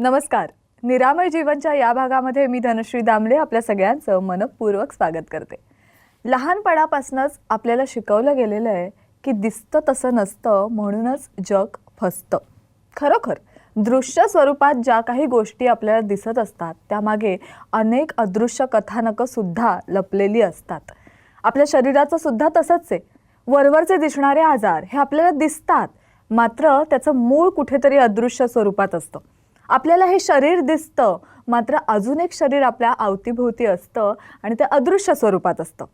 नमस्कार. निरामय जीवनच्या या भागामध्ये मी धनश्री दामले आपल्या सगळ्यांचं मनपूर्वक स्वागत करते. लहानपणापासूनच आपल्याला शिकवलं गेलेलं आहे की दिसतं तसं नसतं म्हणूनच जग फसतं. खरोखर दृश्य स्वरूपात ज्या काही गोष्टी आपल्याला दिसत असतात त्यामागे अनेक अदृश्य कथानकं सुद्धा लपलेली असतात. आपल्या शरीराचं सुद्धा तसंच आहे. वरवरचे दिसणारे आजार हे आपल्याला दिसतात, मात्र त्याचं मूळ कुठेतरी अदृश्य स्वरूपात असतं. आपल्याला हे शरीर दिसतं, मात्र अजून एक शरीर आपल्या अवतीभोवती असतं आणि ते अदृश्य स्वरूपात असतं.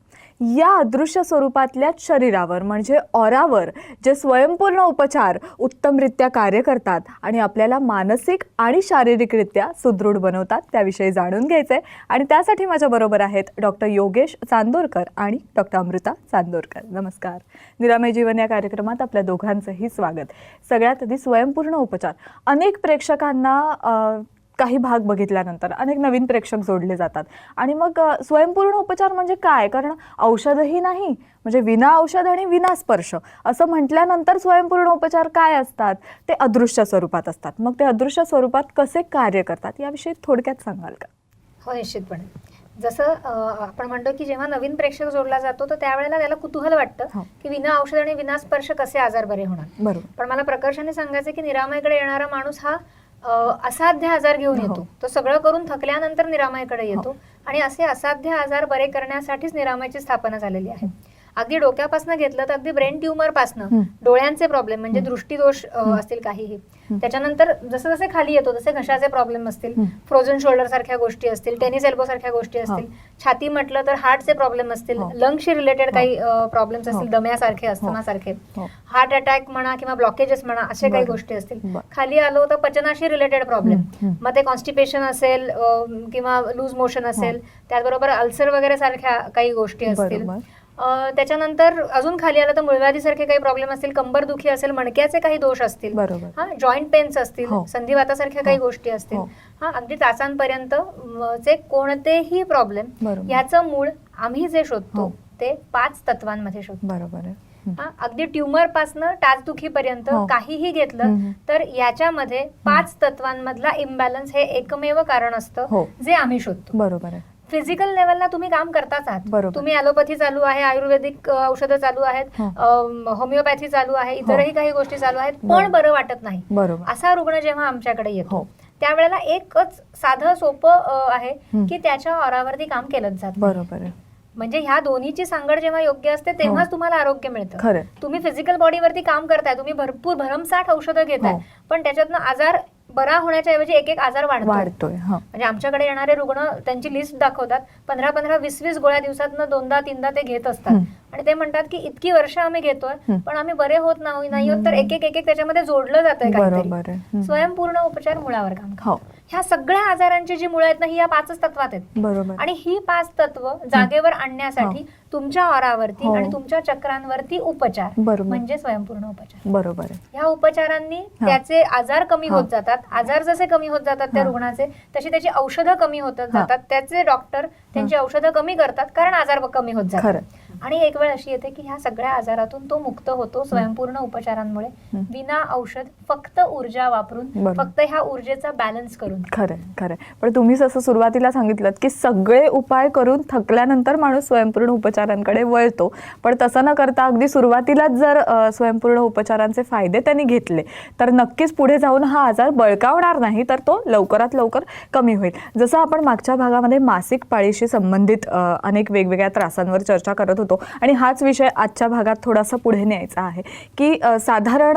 या अदृश्य स्वरूपातल्याच शरीरावर म्हणजे ऑरावर जे स्वयंपूर्ण उपचार उत्तमरित्या कार्य करतात आणि आपल्याला मानसिक आणि शारीरिकरित्या सुदृढ बनवतात त्याविषयी जाणून घ्यायचं आहे. आणि त्यासाठी माझ्याबरोबर आहेत डॉक्टर योगेश चांदोरकर आणि डॉक्टर अमृता चांदोरकर. नमस्कार. निरामय जीवन या कार्यक्रमात आपल्या दोघांचंही स्वागत. सगळ्यात आधी स्वयंपूर्ण उपचार. अनेक प्रेक्षकांना काही भाग बघितल्यानंतर अनेक नवीन प्रेक्षक जोडले जातात आणि मग स्वयंपूर्ण उपचार म्हणजे काय, कारण औषधही नाही, म्हणजे विना औषध आणि विना स्पर्श असं म्हटल्यानंतर स्वयंपूर्ण उपचार काय असतात, ते अदृश्य स्वरूपात असतात. मग ते अदृश्य स्वरूपात कसे कार्य करतात याविषयी थोडक्यात सांगाल का? हो, निश्चितपणे. जसं आपण म्हणतो की जेव्हा नवीन प्रेक्षक जोडला जातो तर त्यावेळेला त्याला कुतूहल वाटतं की विना औषध आणि विना स्पर्श कसे आजार बरे होणार. बरोबर. पण मला प्रकर्षाने सांगायचं की निरामयकडे येणारा माणूस हा असाध्य आजार घेऊन येतो. तो सगळं करून थकल्यानंतर निरामयकडे येतो आणि असे असाध्य आजार बरे करण्यासाठीच निरामयची स्थापना झालेली आहे. अगदी डोक्यापासून घेतलं तर अगदी ब्रेन ट्युमर पासनं डोळ्यांचे प्रॉब्लेम म्हणजे दृष्टीदोष असतील काहीही, त्याच्यानंतर जसं जसे खाली येतो तसे घशाचे प्रॉब्लेम असतील, फ्रोझन शोल्डर सारख्या गोष्टी असतील, टेनिस एल्बो सारख्या गोष्टी असतील, छाती म्हटलं तर हार्टचे प्रॉब्लेम असतील, लंगशी रिलेटेड काही प्रॉब्लेम्स असतील, दम्यासारखे अस्थमासारखे, हार्ट अटॅक म्हणा किंवा ब्लॉकेजेस म्हणा असे काही गोष्टी असतील. खाली आलो तर पचनाशी रिलेटेड प्रॉब्लेम, मग ते कॉन्स्टिपेशन असेल किंवा लूज मोशन असेल, त्याचबरोबर अल्सर वगैरे सारख्या काही गोष्टी असतील. त्याच्यानंतर अजून खाली आलं तर मुळव्याधीसारखे काही प्रॉब्लेम असतील, कंबरदुखी असेल, मणक्याचे काही दोष असतील, जॉईंट पेन्स असतील, संधिवातासारख्या काही गोष्टी असतील, अगदी टाचांपर्यंत चे कोणतेही प्रॉब्लेम याचं मूळ आम्ही जे शोधतो ते 5 तत्वांमध्ये शोधतो. बरोबर आहे. अगदी ट्युमर पासनं टाचदुखीपर्यंत काहीही घेतलं तर याच्यामध्ये 5 तत्वांमधला इम्बॅलन्स हे एकमेव कारण असतं जे आम्ही शोधतो. बरोबर आहे. फिजिकल लेवलला तुम्ही काम करताच आहात. तुम्ही ॲलोपॅथी चालू आहे, आयुर्वेदिक औषधं चालू आहेत, होमिओपॅथी चालू आहे, इतरही काही गोष्टी चालू आहेत, पण बरं वाटत नाही. असा रुग्ण जेव्हा आमच्याकडे येतो त्यावेळेला एकच साधं सोपं आहे की त्याच्या ऑरावरती काम केलंच जात. बरोबर आहे. म्हणजे ह्या दोन्हीची सांगड जेव्हा योग्य असते तेव्हाच तुम्हाला आरोग्य मिळतं. तुम्ही फिजिकल बॉडीवरती काम करताय, तुम्ही भरपूर भरमसाठ औषधं घेताय, पण त्याच्यातनं आजार बरा होण्याच्या ऐवजी एक एक आजार वाढतोय. म्हणजे आमच्याकडे येणारे रुग्ण त्यांची लिस्ट दाखवतात, 15-15, 20-20 गोळ्या दिवसातनं 2दा-3दा ते घेत असतात आणि ते म्हणतात की इतकी वर्ष आम्ही घेतोय पण आम्ही बरे होत नाही होत, तर एक एक त्याच्यामध्ये जोडलं जातंय काहीतरी. स्वयंपूर्ण उपचार मुळावर काम. ह्या सगळ्या आजारांची जी मुळं आहेत ना ही या 5च तत्वात आहेत. आणि ही 5 तत्व जागेवर आणण्यासाठी तुमच्या ऑरावरती आणि तुमच्या चक्रांवरती उपचार म्हणजे स्वयंपूर्ण उपचार. बरोबर आहे. ह्या उपचारांनी त्याचे आजार कमी होत जातात. आजार जसे कमी होत जातात त्या रुग्णाचे, तशी त्याची औषधं कमी होत जातात. त्याचे डॉक्टर त्यांची औषधं कमी करतात कारण आजार कमी होत जातात. आणि एक वेळ अशी येते की ह्या सगळ्या आजारातून तो मुक्त होतो स्वयंपूर्ण उपचारांमुळे, विना औषध, फक्त ऊर्जा वापरून, फक्त ह्या ऊर्जेचा बॅलन्स करून. खरं. पण तुम्ही जसं सुरुवातीला सांगितलं की सगळे उपाय करून थकल्यानंतर माणूस स्वयंपूर्ण उपचारांकडे वळतो, पण तसं न करता अगदी सुरुवातीलाच जर स्वयंपूर्ण उपचारांचे फायदे त्यांनी घेतले तर नक्कीच पुढे जाऊन हा आजार बळकावणार नाही, तर तो लवकरात लवकर कमी होईल. जसं आपण मागच्या भागामध्ये मासिक पाळीशी संबंधित अनेक वेगवेगळ्या त्रासांवर चर्चा करत होतो आणि हाच विषय आजच्या भागात थोडासा पुढे न्यायचा आहे की साधारण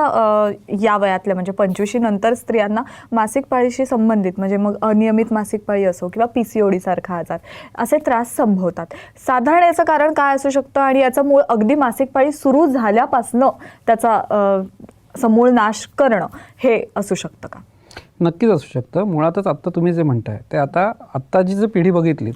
या वयातल्या म्हणजे 25 नंतर स्त्रियांना मासिक पाळीशी संबंधित म्हणजे मग अनियमित मासिक पाळी असो किंवा PCOD सारखा आजार असे त्रास संभवतात. साधारण याचं कारण काय असू शकतं आणि याचं मूळ अगदी मासिक पाळी सुरू झाल्यापासनं त्याचा समूळ नाश करणं हे असू शकतं का? नक्कीच असू शकतं. मुळातच आत्ता तुम्ही जे म्हणताय ते आत्ताची जी पिढी बघितली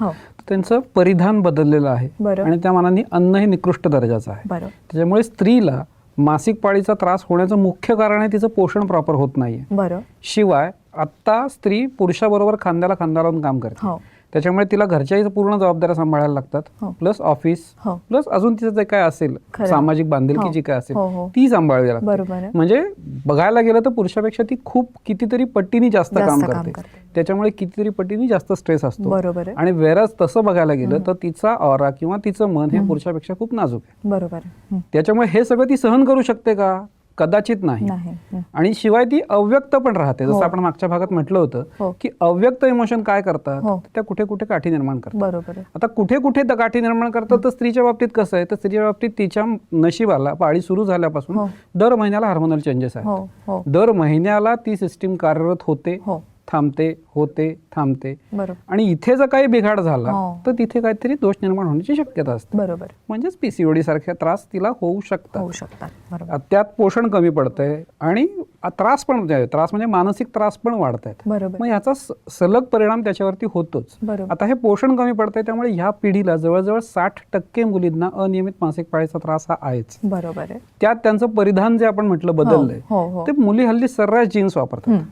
त्यांचं परिधान बदललेलं आहे आणि त्या मानाने अन्नही निकृष्ट दर्जाचं आहे. त्याच्यामुळे स्त्रीला मासिक पाळीचा त्रास होण्याचं मुख्य कारण आहे तिचं पोषण प्रॉपर होत नाहीये. शिवाय आत्ता स्त्री पुरुषाबरोबर खांद्याला खांदा लावून काम करते. त्याच्यामुळे तिला घरच्याही पूर्ण जबाबदाऱ्या सांभाळायला लागतात, प्लस ऑफिस, प्लस अजून तिचं जे काय असेल सामाजिक बांधिलकी जी काय असेल ती सांभाळावी लागते. म्हणजे बघायला गेलं तर पुरुषापेक्षा ती खूप कितीतरी पट्टीने जास्त काम करते, त्याच्यामुळे कितीतरी पट्टीने जास्त स्ट्रेस असतो. आणि वेरच तसं बघायला गेलं तर तिचा ऑरा किंवा तिचं मन हे पुरुषापेक्षा खूप नाजूक आहे. बरोबर. त्याच्यामुळे हे सगळं ती सहन करू शकते का? कदाचित नाही. आणि शिवाय ती अव्यक्त पण राहते. जसं आपण मागच्या भागात म्हटलं होतं की अव्यक्त इमोशन काय करतात, त्या कुठे कुठे काठी निर्माण करतात. बरोबर. आता कुठे कुठे काठी निर्माण करतात तर स्त्रीच्या बाबतीत कसं आहे, तर स्त्रीच्या बाबतीत तिच्या नशिबाला पाळी सुरू झाल्यापासून दर महिन्याला हार्मोनल चेंजेस आहेत. दर महिन्याला ती सिस्टीम कार्यरत होते, थांबते, होते, थांबते. आणि इथे जर काही बिघाड झाला तर तिथे काहीतरी दोष निर्माण होण्याची शक्यता असते. बरोबर. म्हणजेच पीसीओडी सारखे त्रास तिला होऊ शकतात. बरोबर. त्यात पोषण कमी पडतंय आणि त्रास म्हणजे मानसिक त्रास पण वाढत आहेत. मग याचा सलग परिणाम त्याच्यावरती होतोच. आता हे पोषण कमी पडतंय त्यामुळे ह्या पिढीला जवळजवळ 60% मुलींना अनियमित मासिक पाळीचा त्रास हा आहेच. बरोबर आहे. त्यात त्यांचं परिधान जे आपण म्हटलं बदललंय, ते मुली हल्ली सर्रास जीन्स वापरतात.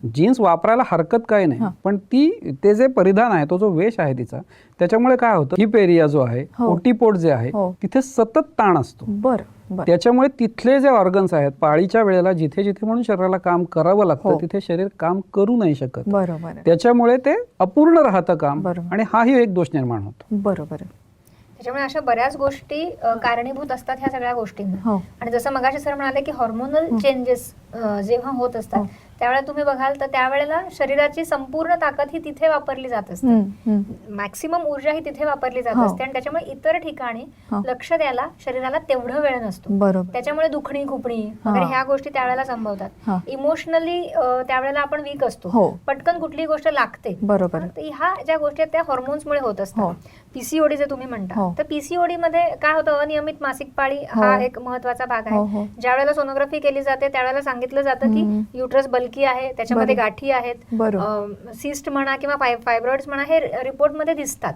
जीन्स वापरायला हरकत काही नाही, पण ते जे परिधान आहे, तो जो वेश आहे तिचा, त्याच्यामुळे काय होतं, हिप एरिया जो आहे, ओटीपोट जे आहे, तिथे सतत ताण असतो. त्याच्यामुळे तिथले जे ऑर्गन्स आहेत, पाळीच्या वेळेला जिथे जिथे म्हणून शरीराला काम करावं लागतं तिथे शरीर काम करू नाही शकत. त्याच्यामुळे ते अपूर्ण राहतं काम, आणि हाही एक दोष निर्माण होतो. बरोबर. त्याच्यामुळे अशा बऱ्याच गोष्टी कारणीभूत असतात ह्या सगळ्या गोष्टींना. आणि जसं मगाशी सर म्हणाले की हॉर्मोनल चेंजेस जेव्हा होत असतात त्यावेळेला तुम्ही बघाल तर त्यावेळेला शरीराची संपूर्ण ताकद ही तिथे वापरली जात असते, मॅक्सिमम ऊर्जा ही तिथे वापरली जात असते, आणि त्याच्यामुळे इतर ठिकाणी लक्ष द्यायला शरीराला तेवढं वेळ नसतो. त्याच्यामुळे दुखणी, खुपणी वगैरे ह्या गोष्टी त्यावेळेला संभवतात. इमोशनली त्यावेळेला आपण वीक असतो, पटकन कुठली गोष्ट लागते. ह्या ज्या गोष्टी आहेत त्या हॉर्मोन्समुळे होत असतात. पीसीओडी जे तुम्ही म्हणता, तर पीसीओडी मध्ये काय होतं, अनियमित मासिक पाळी हा एक महत्वाचा भाग आहे. ज्या वेळेला सोनोग्राफी केली जाते त्यावेळेला सांगितलं जातं की युट्रस बल्की आहे, त्याच्यामध्ये गाठी आहेत, सिस्ट म्हणा किंवा फायब्रॉइड्स म्हणा, हे रिपोर्ट मध्ये दिसतात.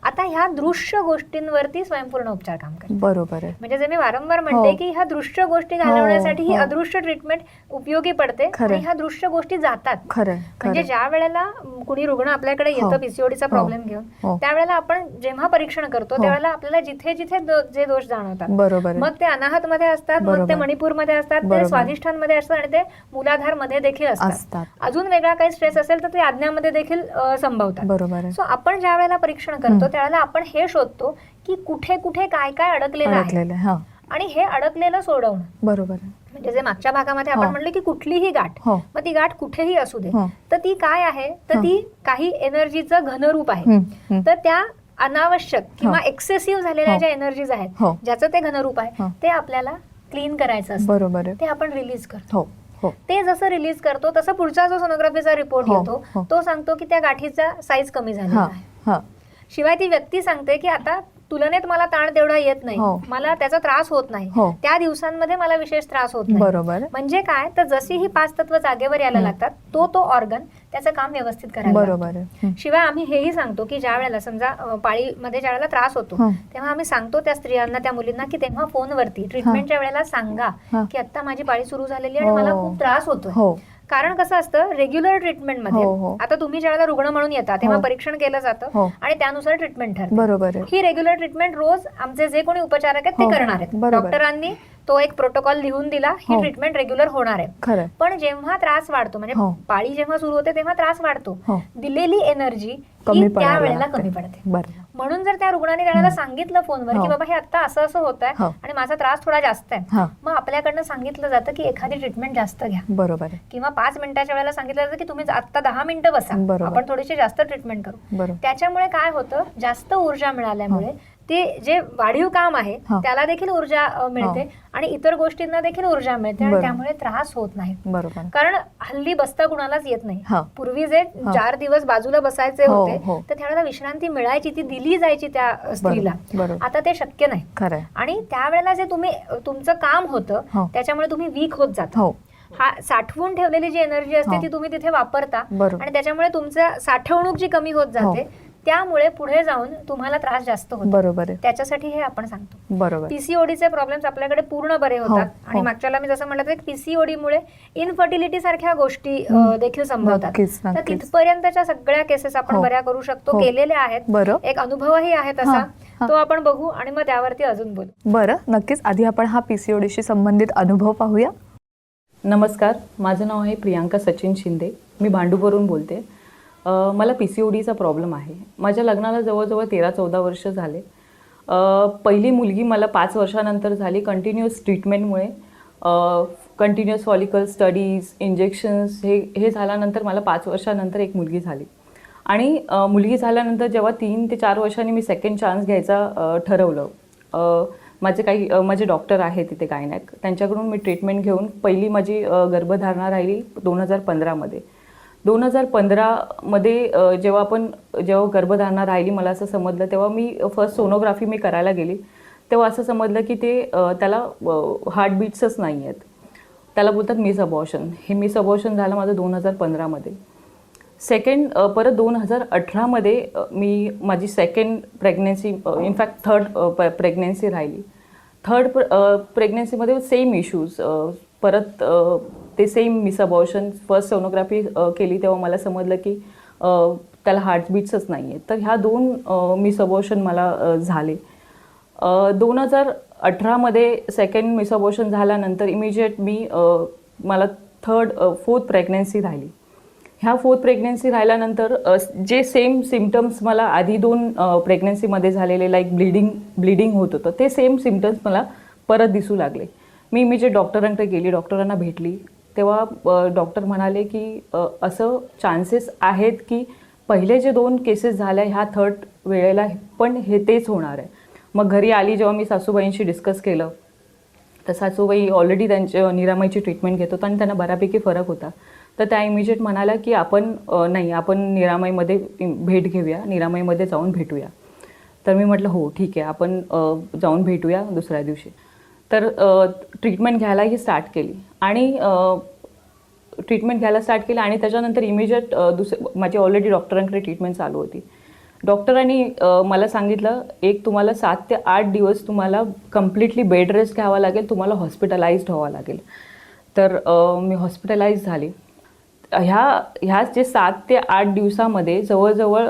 आता ह्या दृश्य गोष्टींवरती स्वयंपूर्ण उपचार काम करतात. बरोबर. म्हणजे जे मी वारंवार म्हणते की ह्या दृश्य गोष्टी घालवण्यासाठी ही अदृश्य ट्रीटमेंट उपयोगी पडते, आणि ह्या दृश्य गोष्टी जातात. म्हणजे ज्या वेळेला कुणी रुग्ण आपल्याकडे येतं पीसीओडीचा प्रॉब्लेम घेऊन, त्यावेळेला आपण जेव्हा परीक्षण करतो त्यावेळेला आपल्याला जिथे जिथे जे दोष जाणवतात, मग ते अनाहत मध्ये असतात, मग ते मणिपूर मध्ये असतात, ते स्वाधिष्ठान मध्ये असतात, आणि ते मूलाधार मध्ये देखील असतात. अजून वेगळा काही स्ट्रेस असेल तर ते आज्ञामध्ये देखील संभवतात. सो आपण ज्या वेळेला परीक्षण करतो त्यावेळेला आपण हे शोधतो की कुठे कुठे काय काय अडकलेलं आहे, आणि हे अडकलेलं सोडवणं. बरोबर. म्हणजे जे मागच्या भागामध्ये आपण म्हणलं की कुठलीही गाठ, मग ती गाठ कुठेही असू दे, तर ती काय आहे, तर ती काही एनर्जीचं घनरूप आहे. तर त्या अनावश्यक किंवा एक्सेसिव्ह झालेल्या ज्या एनर्जीज आहेत, ज्याचं ते घनरूप आहे, ते आपल्याला क्लीन करायचं असतं. बरोबर. ते आपण रिलीज करतो. ते जसं रिलीज करतो तसं पुढचा जो सोनोग्राफीचा रिपोर्ट येतो तो सांगतो की त्या गाठीचा साईज कमी झालेला आहे. शिवाय ती व्यक्ती सांगते की आता तुलनेत मला ताण तेवढा येत नाही, मला त्याचा त्रास होत नाही, त्या दिवसांमध्ये मला विशेष त्रास होत नाही. बरोबर. म्हणजे काय, तर जशी ही 5 तत्व जागेवर यायला लागतात, तो ऑर्गन त्याचं काम व्यवस्थित करायला. बरोबर. शिवाय आम्ही हेही सांगतो की ज्या वेळेला समजा पाळीमध्ये ज्या वेळेला त्रास होतो तेव्हा आम्ही सांगतो त्या स्त्रियांना, त्या मुलींना की तेव्हा फोनवरती ट्रीटमेंटच्या वेळेला सांगा की आता माझी पाळी सुरू झालेली आणि मला खूप त्रास होतो. कारण कसं असतं, रेग्युलर ट्रीटमेंटमध्ये आता तुम्ही ज्यावेळेला रुग्ण म्हणून येता तेव्हा परीक्षण केलं जातं आणि त्यानुसार ट्रीटमेंट ठरते. बरोबर. ही रेग्युलर ट्रीटमेंट रोज आमचे जे कोणी उपचारक आहेत ते करणार आहेत. डॉक्टरांनी तो एक प्रोटोकॉल लिहून दिला, ही ट्रीटमेंट रेग्युलर होणार आहे. पण जेव्हा त्रास वाढतो, म्हणजे पाळी जेव्हा सुरू होते तेव्हा त्रास वाढतो, दिलेली एनर्जी त्या वेळेला कमी पडते. म्हणून जर त्या रुग्णाने त्याला सांगितलं फोनवर की बाबा हे आता असं असं होत आहे आणि माझा त्रास थोडा जास्त आहे, मग आपल्याकडनं सांगितलं जातं की एखादी ट्रीटमेंट जास्त घ्या. बरोबर. किंवा 5 मिनिटाच्या वेळेला सांगितलं जातं की तुम्ही आता 10 मिनिटं बसा, आपण थोडीशी जास्त ट्रीटमेंट करू. त्याच्यामुळे काय होतं, जास्त ऊर्जा मिळाल्यामुळे ते जे वाढीव काम आहे त्याला देखील ऊर्जा मिळते आणि इतर गोष्टींना देखील ऊर्जा मिळते, आणि त्यामुळे त्रास होत नाही. बरोबर. कारण हल्ली बसता कुणालाच येत नाही. पूर्वी जे 4 दिवस बाजूला बसायचे होते तर त्यावेळेला विश्रांती मिळायची, ती दिली जायची त्या स्त्रीला. आता ते शक्य नाही. आणि त्यावेळेला जे तुमचं काम होतं त्याच्यामुळे तुम्ही वीक होत जाता. हा साठवून ठेवलेली जी एनर्जी असते ती तुम्ही तिथे वापरता, आणि त्याच्यामुळे तुमचं साठवणूक जी कमी होत जाते त्यामुळे पुढे जाऊन तुम्हाला त्रास जास्त होतो. बरोबर आहे. त्याच्यासाठी हे आपण सांगतो. बरोबर. पीसीओडीचे प्रॉब्लेम्स आपल्याकडे पूर्ण बरे होतात आणि मागच्याला मी जसं म्हटलं पीसीओडी मुळे इनफर्टिलिटी सारख्या गोष्टी देखील संभवतात. तर तिथपर्यंतच्या सगळ्या केसेस आपण बऱ्या करू शकतो, केलेल्या आहेत. एक अनुभवही आहे तसा, तो आपण बघू आणि मग त्यावरती अजून बोलू. बरं, नक्कीच. आधी आपण हा पीसीओडीशी संबंधित अनुभव पाहूया. नमस्कार, माझं नाव आहे प्रियांका सचिन शिंदे. मी भांडूपवरून बोलते. मला पीसीओडीचा प्रॉब्लेम आहे. माझ्या लग्नाला जवळजवळ 13-14 वर्ष झाले. पहिली मुलगी मला 5 वर्षानंतर झाली. कंटिन्युअस ट्रीटमेंटमुळे कंटिन्युअस फॉलिकल स्टडीज, इंजेक्शन्स हे झाल्यानंतर मला 5 वर्षानंतर एक मुलगी झाली. आणि मुलगी झाल्यानंतर जेव्हा 3 ते 4 वर्षांनी मी सेकंड चान्स घ्यायचा ठरवलं. माझे डॉक्टर आहेत तिथे गायनॅक, त्यांच्याकडून मी ट्रीटमेंट घेऊन पहिली माझी गर्भधारणा राहिली 2015मध्ये. 2015मध्ये जेव्हा गर्भधारणा राहिली, मला असं समजलं, तेव्हा मी फर्स्ट सोनोग्राफी मी करायला गेली. तेव्हा असं समजलं की त्याला हार्टबीट्सच नाही आहेत. त्याला बोलतात मिस अबॉर्शन. हे मिस अबॉर्शन झालं माझं 2015मध्ये. परत 2018मध्ये मी माझी second pregnancy, in fact third pregnancy राहिली. थर्ड प्रेग्नेन्सीमध्ये सेम इश्यूज, परत ते same miss abortion. First sonography केली तेव्हा मला समजलं की त्याला हार्टबीट्सच नाही आहेत. तर ह्या 2 मिस अबॉर्शन मला झाले. 2018मध्ये सेकंड मिस अबॉर्शन झाल्यानंतर इमिजिएट मला फोर्थ प्रेग्नेन्सी राहिली. ह्या फोर्थ प्रेग्नेन्सी राहिल्यानंतर जे सेम सिम्पटम्स मला आधी 2 प्रेग्नेन्सीमध्ये झालेले, लाईक ब्लिडिंग होत होतं, ते सेम सिम्पटम्स मला परत दिसू लागले. मी इमिजिएट डॉक्टरांकडे गेली, डॉक्टरांना भेटली. तेव्हा डॉक्टर म्हणाले की असं चान्सेस आहेत की पहिले जे 2 केसेस झाल्या ह्या थर्ड वेळेला पण तेच होणार आहे. मग घरी आली, जेव्हा मी सासूबाईंशी डिस्कस केलं, तर सासूबाई ऑलरेडी त्यांच्या निरामयची ट्रीटमेंट घेत होता आणि त्यांना बऱ्यापैकी फरक होता. तर त्या इमिजिएट म्हणाल्या की आपण निरामयमध्ये भेट घेऊया, निरामयमध्ये जाऊन भेटूया. तर मी म्हटलं हो ठीक आहे, आपण जाऊन भेटूया दुसऱ्या दिवशी. तर ट्रीटमेंट घ्यायलाही स्टार्ट केली आणि त्याच्यानंतर इमिजिएट माझी ऑलरेडी डॉक्टरांकडे ट्रीटमेंट चालू होती. डॉक्टरांनी मला सांगितलं, तुम्हाला 7 ते 8 दिवस तुम्हाला कम्प्लिटली बेड रेस्ट घ्यावा लागेल, तुम्हाला हॉस्पिटलाइज्ड व्हावं लागेल. तर मी हॉस्पिटलाइज झाली. ह्या जे 7 ते 8 दिवसामध्ये जवळजवळ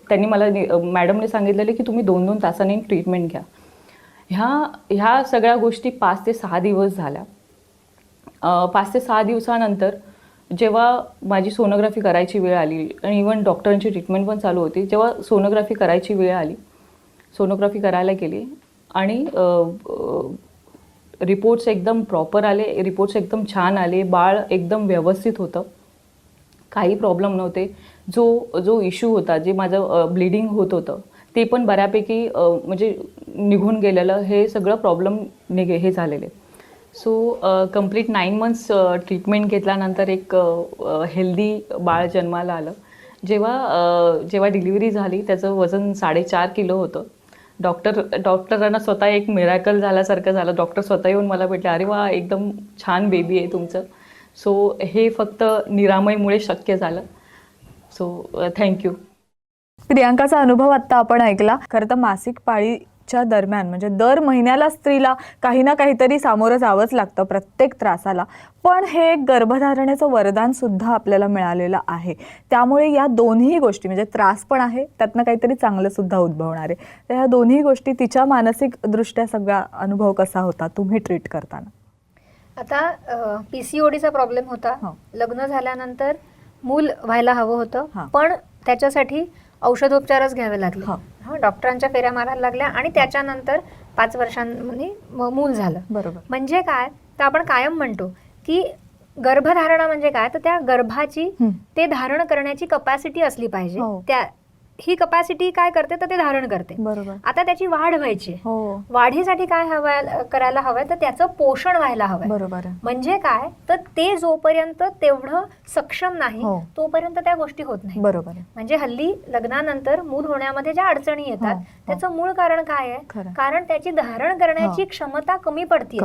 त्यांनी मला मॅडमने सांगितलेले की तुम्ही 2-2 तासांनी ट्रीटमेंट घ्या. ह्या सगळ्या गोष्टी 5 ते 6 दिवस झाल्या. 5 ते 6 दिवसानंतर जेव्हा माझी सोनोग्राफी करायची वेळ आली आणि इवन डॉक्टरांची ट्रीटमेंट पण चालू होती, जेव्हा सोनोग्राफी करायची वेळ आली, सोनोग्राफी करायला गेली आणि रिपोर्ट्स एकदम प्रॉपर आले, रिपोर्ट्स एकदम छान आले, बाळ एकदम व्यवस्थित होतं, काही प्रॉब्लेम नव्हते. जो इश्यू होता, जे माझं ब्लिडिंग होत होतं, ते पण बऱ्यापैकी म्हणजे निघून गेलेलं. हे सगळं प्रॉब्लेम हे झालेले. सो कंप्लीट 9 मंथ्स ट्रीटमेंट घेतल्यानंतर एक हेल्दी बाळ जन्माला आलं. जेव्हा डिलिव्हरी झाली त्याचं वजन 4.5 किलो होतं. डॉक्टरांना स्वतः एक मिरॅकल झाल्यासारखं झालं. डॉक्टर स्वतः येऊन मला भेटले, अरे वा, एकदम छान बेबी आहे तुमचं. सो हे फक्त निरामयमुळे शक्य झालं. So thank you. प्रियांकाचा अनुभव आत्ता आपण ऐकला. खरं तर मासिक पाळीच्या दरम्यान म्हणजे दर महिन्याला स्त्रीला काही ना काहीतरी सामोरं जावंच लागतं प्रत्येक त्रासाला. पण हे एक गर्भधारणेचं वरदान सुद्धा आपल्याला मिळालेलं आहे. त्यामुळे या दोन्ही गोष्टी म्हणजे त्रास पण आहे, त्यातनं काहीतरी चांगलं सुद्धा उद्भवणार आहे. तर ह्या दोन्ही गोष्टी तिच्या मानसिक दृष्ट्या सगळा अनुभव कसा होता तुम्ही ट्रीट करताना? आता पीसीओडीचा प्रॉब्लेम होता. लग्न झाल्यानंतर मूल व्हायला हवं होतं, पण त्याच्यासाठी औषधोपचारच घ्यावे लागले. डॉक्टरांच्या फेऱ्या मारायला लागल्या आणि त्याच्यानंतर 5 वर्षांमध्ये मूल झालं. बरोबर. म्हणजे काय, तर आपण कायम म्हणतो की गर्भधारणा म्हणजे काय, तर त्या गर्भाची ते धारण करण्याची कपॅसिटी असली पाहिजे. ही कपॅसिटी काय करते, तर ते धारण करते. बरोबर. आता त्याची वाढ व्हायची, वाढीसाठी काय करायला हवंय, तर त्याचं पोषण व्हायला हवंय. बरोबर. म्हणजे काय, तर ते जोपर्यंत तेवढं सक्षम नाही तोपर्यंत त्या गोष्टी होत नाही. बरोबर. म्हणजे हल्ली लग्नानंतर मूल होण्यामध्ये ज्या अडचणी येतात त्याचं मूळ कारण काय आहे, कारण त्याची धारण करण्याची क्षमता कमी पडते.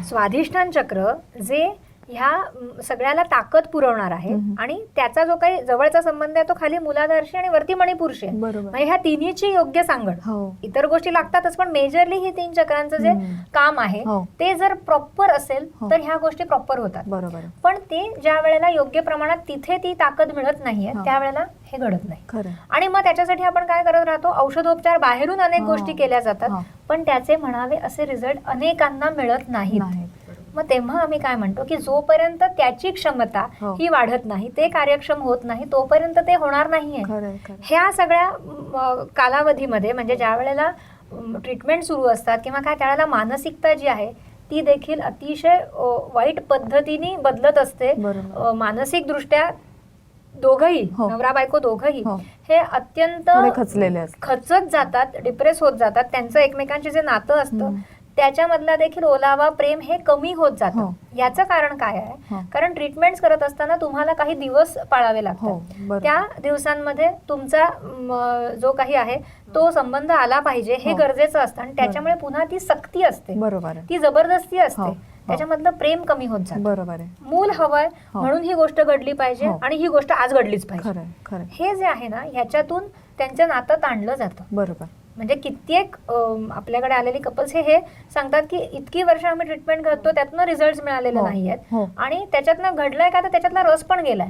स्वाधिष्ठान चक्र जे ह्या सगळ्याला ताकद पुरवणार आहे आणि त्याचा जो काही जवळचा संबंध आहे तो खाली मूलाधारशी आणि वरती मणिपूरशी आहे. म्हणजे ह्या तिन्हीची योग्य सांगड. इतर गोष्टी लागतातच पण मेजरली ही 3 चक्रांचं जे काम आहे ते जर प्रॉपर असेल तर ह्या गोष्टी प्रॉपर होतात. पण ते ज्या वेळेला योग्य प्रमाणात तिथे ती ताकद मिळत नाहीये त्यावेळेला हे घडत नाही. आणि मग त्याच्यासाठी आपण काय करत राहतो, औषधोपचार बाहेरून अनेक गोष्टी केल्या जातात पण त्याचे म्हणावे असे रिझल्ट अनेकांना मिळत नाहीत. मग तेव्हा आम्ही काय म्हणतो की जोपर्यंत त्याची क्षमता ही वाढत नाही, ते कार्यक्षम होत नाही, तोपर्यंत ते होणार नाहीये. ह्या सगळ्या कालावधीमध्ये म्हणजे ज्या वेळेला ट्रीटमेंट सुरू असतात किंवा काय त्यावेळेला मानसिकता जी आहे ती देखील अतिशय वाईट पद्धतीने बदलत असते. मानसिक दृष्ट्या दोघही नवरा बायको दोघही हे अत्यंत खचत जातात, डिप्रेस होत जातात. त्यांचं एकमेकांचे जे नातं असतं त्याच्यामधला देखील ओलावा प्रेम हे कमी होत जातं. याचं कारण काय आहे, कारण ट्रीटमेंट्स करत असताना तुम्हाला काही दिवस पाळावे लागतात. त्या दिवसांमध्ये तुमचा जो काही आहे तो संबंध आला पाहिजे हे गरजेचं असतं आणि त्याच्यामुळे पुन्हा ती सक्ती असते, ती जबरदस्ती असते, त्याच्यामधलं प्रेम कमी होत जातं. मूल हवंय म्हणून ही गोष्ट घडली पाहिजे आणि ही गोष्ट आज घडलीच पाहिजे. हे जे आहे ना ह्याच्यातून त्यांचं नातं ताणलं जातं. म्हणजे कित्येक आपल्याकडे आलेली कपल्स हे सांगतात की इतकी वर्ष आम्ही ट्रीटमेंट करतो त्यातनं रिझल्ट मिळालेले नाहीयेत आणि त्याच्यातनं घडलंय का तर त्याच्यातला रस पण गेलाय.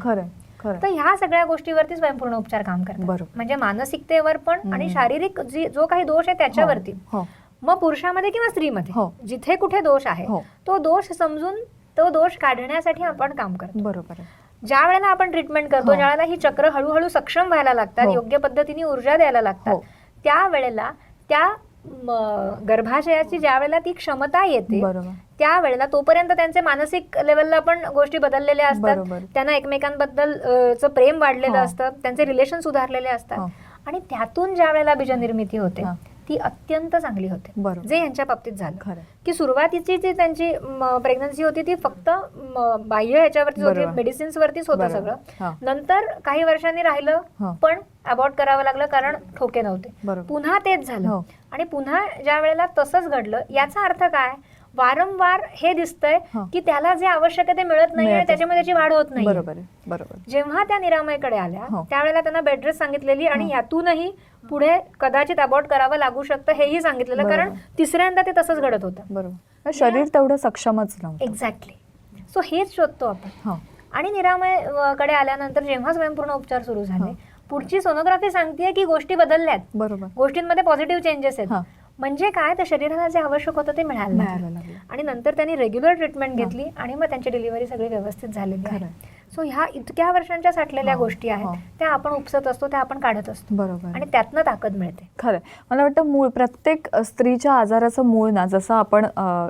तर ह्या सगळ्या गोष्टीवरती स्वयंपूर्ण उपचार काम करतात. म्हणजे मानसिकतेवर पण आणि शारीरिक जो काही दोष आहे त्याच्यावरती. मग पुरुषामध्ये किंवा स्त्रीमध्ये जिथे कुठे दोष आहे तो दोष समजून तो दोष काढण्यासाठी आपण काम करतो. ज्या वेळेला आपण ट्रीटमेंट करतो ज्या वेळेला ही चक्र हळूहळू सक्षम व्हायला लागतात, योग्य पद्धतीने ऊर्जा द्यायला लागतात, त्यावेळेला त्या गर्भाशयाची ज्या वेळेला ती क्षमता येते त्यावेळेला तोपर्यंत त्यांचे मानसिक लेवलला पण गोष्टी बदललेल्या असतात, त्यांना एकमेकांबद्दलचं प्रेम वाढलेलं असतं, त्यांचे रिलेशन सुधारलेले असतात आणि त्यातून ज्या वेळेला बीजनिर्मिती होते ती अत्यंत चांगली होते. जे यांच्या बाबतीत झालं की सुरुवातीची जी त्यांची प्रेग्नन्सी होती ती फक्त बाह्य ह्याच्यावरतीच होती, मेडिसिन्स वरतीच होतं सगळं. नंतर काही वर्षांनी राहिलं पण अबॉर्ट करावं लागलं कारण ठोके नव्हते. पुन्हा तेच झालं आणि पुन्हा ज्या वेळेला तसंच घडलं याचा अर्थ काय, वारंवार हे दिसतंय की त्याला जे आवश्यक आहे ते मिळत नाहीये, त्याच्यामुळे त्याची वाढ होत नाही. जेव्हा त्या निरामयकडे आल्या त्यावेळेला त्यांना बेड रेस्ट सांगितलेली आणि यातूनही पुढे कदाचित अबॉर्ट करावं लागू शकतं हेही सांगितलेलं, कारण तिसऱ्यांदा ते तसंच घडत होतं. शरीर तेवढं सक्षमच नव्हतं. एक्झॅक्टली. सो हेच शोधतो आपण. आणि निरामय कडे आल्यानंतर जेव्हा स्वयंपूर्ण उपचार सुरू झाले पुढची सोनोग्राफी सांगतेय की गोष्टी बदलल्यात, गोष्टींमध्ये पॉझिटिव्ह चेंजेस आहेत. म्हणजे काय, तर शरीराला जे आवश्यक होतं ते मिळायला लागलं आणि नंतर त्यांनी रेग्युलर ट्रीटमेंट घेतली आणि मग त्यांची डिलिव्हरी सगळी व्यवस्थित झालेली आहे. सो ह्या इतक्या वर्षांच्या साठलेल्या गोष्टी आहेत त्या आपण उपसत असतो, त्या आपण काढत असतो आणि त्यातनं ताकद मिळते. खरं मला वाटतं मूळ प्रत्येक स्त्रीच्या आजाराचं मूळ ना, जसं आपण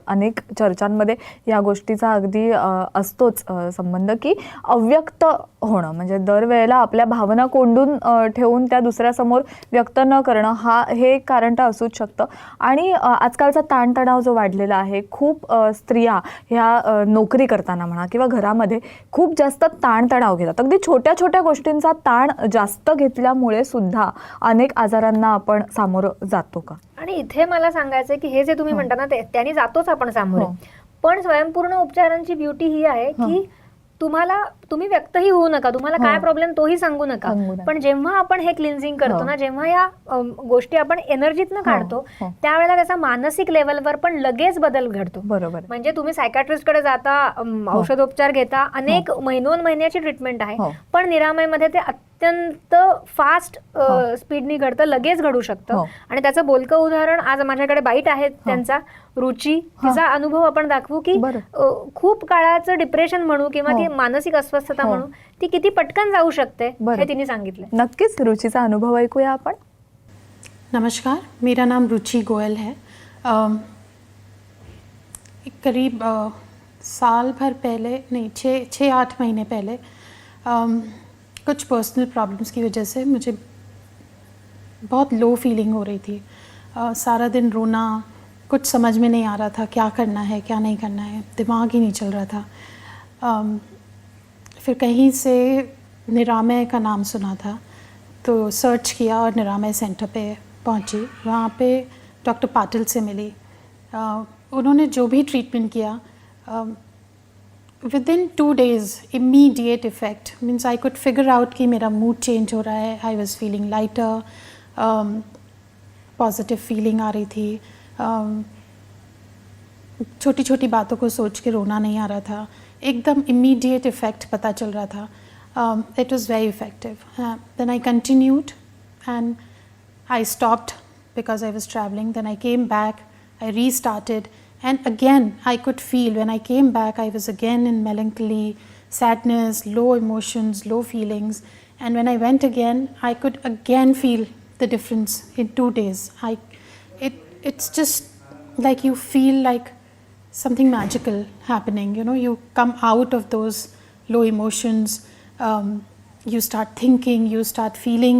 अनेक चर्चांमध्ये या गोष्टीचा अगदी असतोच संबंध की अव्यक्त होणं, म्हणजे दरवेळेला आपल्या भावना कोंडून ठेवून त्या दुसऱ्यासमोर व्यक्त न करणं हे एक कारण तर असूच शकतं. आणि आजकालचा ताणतणाव जो वाढलेला आहे, खूप स्त्रिया ह्या नोकरी करताना म्हणा किंवा घरामध्ये खूप जास्त ताणतणाव घेतात. अगदी छोट्या छोट्या गोष्टींचा ताण जास्त घेतल्यामुळे सुद्धा अनेक आजारांना आपण सामोरं जातो का? आणि इथे मला सांगायचं की हे जे तुम्ही म्हणता ना त्यांनी जातोच आपण सामोरे, पण स्वयंपूर्ण उपचारांची ब्युटी ही आहे की तुम्ही व्यक्तही होऊ नका, तुम्हाला काय प्रॉब्लेम तोही सांगू नका, पण जेव्हा आपण हे क्लिन्झिंग करतो ना, जेव्हा या गोष्टी आपण एनर्जीतनं काढतो त्यावेळेला त्याचा मानसिक लेवलवर पण लगेच बदल घडतो. म्हणजे तुम्ही सायकॅट्रिस्ट कडे जाता, औषधोपचार घेता, अनेक महिन्याची ट्रीटमेंट आहे, पण निरामयमध्ये ते अत्यंत फास्ट स्पीडनी घडतं, लगेच घडू शकतं. आणि त्याचं बोलकं उदाहरण आज माझ्याकडे बाईट आहे त्यांचा, रुची, तिचा अनुभव आपण दाखवू की खूप काळाचं डिप्रेशन म्हणू किंवा ती मानसिक अस्वस्थता म्हणू ती किती पटकन जाऊ शकते हे तिने सांगितलं. नक्कीच रुचीचा अनुभव ऐकूया आपण. नमस्कार, मेरा नाम रुचि गोयल है. करीब साल भर पहले, नहीं 6-8 महीने पहले कुछ पर्सनल प्रॉब्लम्स की वजह से मुझे बहुत लो फीलिंग हो रही थी. सारा दिन रोना, कुछ समझ में नहीं आ रहा था क्या करना है क्या नहीं करना है, दिमाग ही नहीं चल रहा था. फिर कहीं से निरामय का नाम सुना था तो सर्च किया और निरामय सेंटर पे पहुंची. वहाँ पे डॉक्टर पाटिल से मिली. उन्होंने जो भी treatment KIA within 2 days immediate effect means I could figure out कि मेरा mood change हो रहा है. I was feeling lighter, positive feeling आ रही थी. छोटी छोटी बातों को सोच के रोना नहीं आ रहा था. एकदम immediate effect पता चल रहा था. It was very effective. Then I continued and I stopped because I was traveling. Then I came back, I restarted, and again I could feel when I came back I was again in melancholy, sadness, low emotions, low feelings. And when I went again, I could again feel the difference in 2 days. It's just like you feel like something magical happening. You know, you come out of those low emotions, you start thinking, you start feeling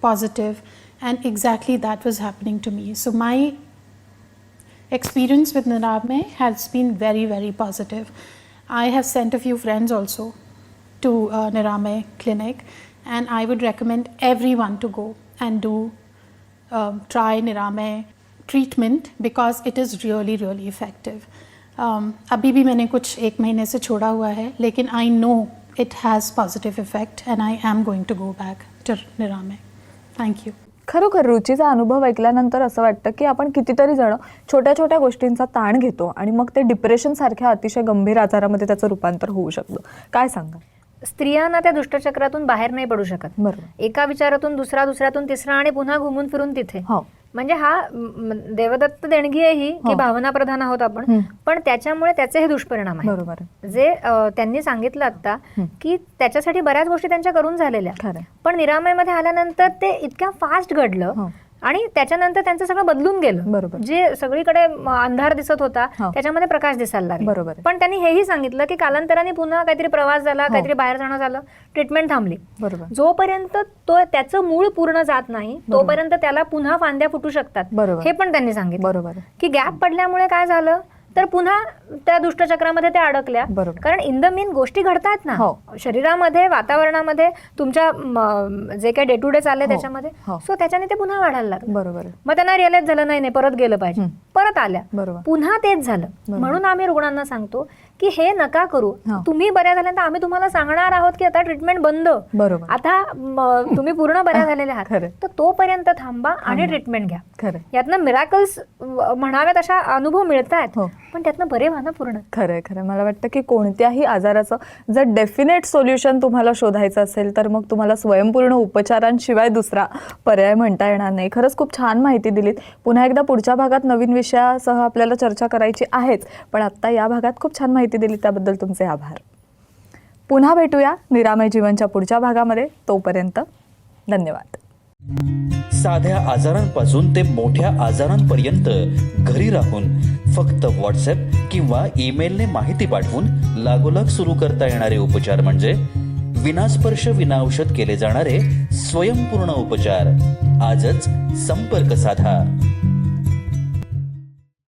positive, and exactly that was happening to me. So my experience with Niramay has been very, very positive. I have sent a few friends also to Niramay clinic, and I would recommend everyone to go and do try Niramay treatment because it is really, really effective. अभी भी मैंने कुछ 1 महीने से छोड़ा हुआ है, लेकिन I know it has positive effect and I am going to go back to Niramay. Thank you. खरोखर रुचीचा अनुभव ऐकल्यानंतर असं वाटतं की आपण कितीतरी जण छोट्या छोट्या गोष्टींचा ताण घेतो आणि मग ते डिप्रेशन सारख्या अतिशय गंभीर आजारामध्ये त्याचं रूपांतर होऊ शकतं. काय सांगा? स्त्रियांना त्या दुष्टचक्रातून बाहेर नाही पडू शकत. बरोबर. एका विचारातून दुसरा, दुसऱ्यातून तिसरा आणि पुन्हा घुमून फिरून तिथे. हो. म्हणजे हा देवदत्त देणगी आहे ही की भावना प्रधान आहोत आपण, पण त्याच्यामुळे त्याचे हे दुष्परिणाम आहेत. बरोबर. जे त्यांनी सांगितलं आता की त्याच्यासाठी बऱ्याच गोष्टी त्यांच्या करून झालेल्या, पण निरामयमध्ये आल्यानंतर ते इतक्या फास्ट घडलं आणि त्याच्यानंतर त्यांचं सगळं बदलून गेलं. बरोबर. जे सगळीकडे अंधार दिसत होता त्याच्यामध्ये प्रकाश दिसायला लागला. बरोबर. पण त्यांनी हेही सांगितलं की कालांतराने पुन्हा काहीतरी प्रवास झाला, काहीतरी बाहेर जाणं झालं, ट्रीटमेंट थांबली. बरोबर. जोपर्यंत तो त्याचं मूळ पूर्ण जात नाही तोपर्यंत त्याला पुन्हा फांद्या फुटू शकतात. बरोबर. हे पण त्यांनी सांगितलं. बरोबर. की गॅप पडल्यामुळे काय झालं तर पुन्हा त्या दुष्टचक्रामध्ये त्या अडकल्या. बरोबर. कारण इन द मीन गोष्टी घडतात ना शरीरामध्ये, वातावरणामध्ये, तुमच्या जे काही डे टू डे चाललंय त्याच्यामध्ये, सो त्याच्याने ते पुन्हा वाढायला लागलं. बरोबर. मग त्यांना रिअलाइज झालं नाही परत गेलं पाहिजे, परत आल्या, बरोबर. पुन्हा तेच झालं. म्हणून आम्ही रुग्णांना सांगतो की हे नका करू. तुम्ही बऱ्या झाल्यानंतर आम्ही तुम्हाला सांगणार आहोत की आता ट्रीटमेंट बंद. बरोबर. आता तुम्ही पूर्ण बऱ्या झालेले आहात तर तोपर्यंत थांबा आणि ट्रीटमेंट घ्या. खरं. यातनं मिराकल्स म्हणाव्यात अशा अनुभव मिळतात, पण त्यातनं बरे व्हा ना पूर्ण. खरंय खरं. मला वाटतं की कोणत्याही आजाराचं जर डेफिनेट सोल्युशन तुम्हाला शोधायचं असेल तर मग तुम्हाला स्वयंपूर्ण उपचारांशिवाय दुसरा पर्याय म्हणता येणार नाही. खरंच खूप छान माहिती दिलीत. पुन्हा एकदा पुढच्या भागात नवीन विषयासह आपल्याला चर्चा करायची आहेच, पण आत्ता या भागात खूप छान माहिती दिली त्याबद्दल तुमचे आभार. पुन्हा भेटूया निरामय जीवनच्या पुढच्या भागामध्ये. तोपर्यंत धन्यवाद. साध्या आजारांपासून ते मोठ्या आजारांपर्यंत घरी राहून फक्त व्हॉट्सअप किंवा ईमेलने माहिती पाठवून लागोलाग सुरू करता येणारे उपचार म्हणजे विनास्पर्श विनाऔषध केले जाणारे स्वयंपूर्ण उपचार. आजच संपर्क साधा.